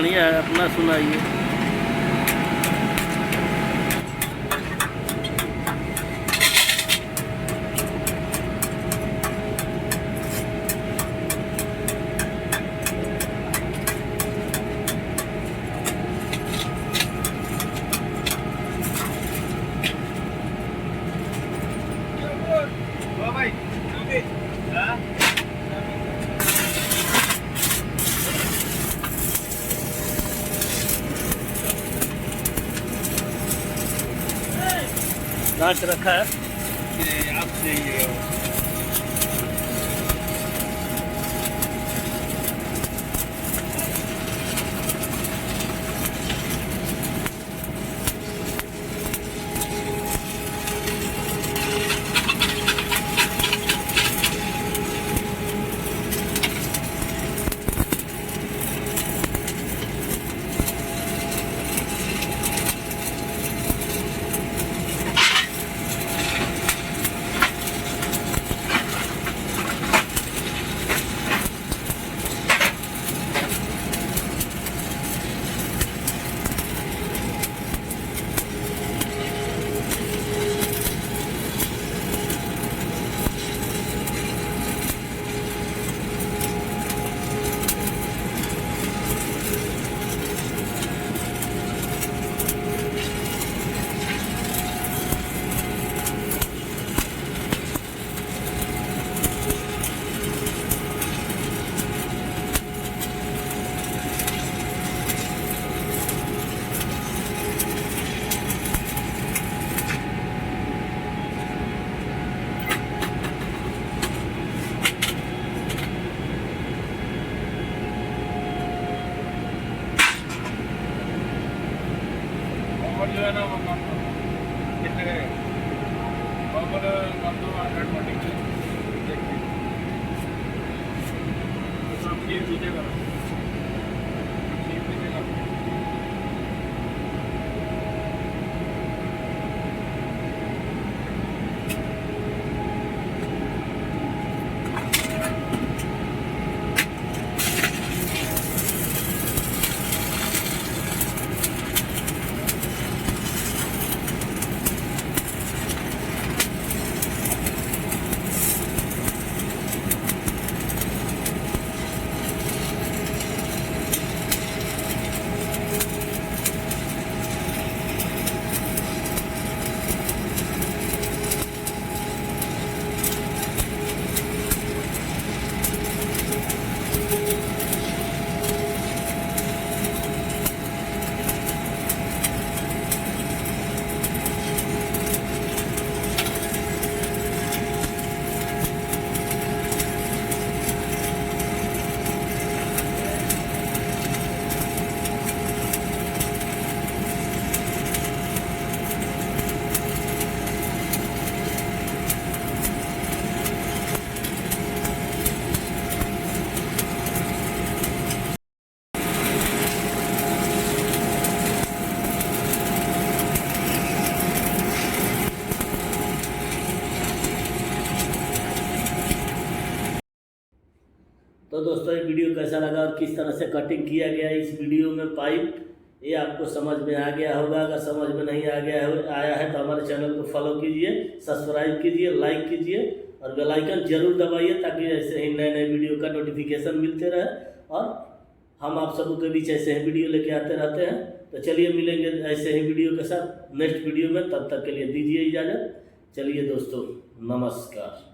बढ़िया है, अपना सुनाइए। जांच रखा है आपसे जो है ना वो कितने बबल कम तो 100 देखिए सब ये नीचे करो नीचे करो तो दोस्तों ये वीडियो कैसा लगा और किस तरह से कटिंग किया गया इस वीडियो में पाइप, ये आपको समझ में आ गया होगा। अगर समझ में नहीं आया है तो हमारे चैनल को फॉलो कीजिए, सब्सक्राइब कीजिए, लाइक कीजिए और बेल आइकन जरूर दबाइए ताकि ऐसे ही नए नए वीडियो का नोटिफिकेशन मिलते रहे और हम आप सबों के बीच ऐसे ही वीडियो लेके आते रहते हैं। तो चलिए मिलेंगे ऐसे ही वीडियो के साथ नेक्स्ट वीडियो में, तब तक के लिए दीजिए इजाज़त। चलिए दोस्तों, नमस्कार।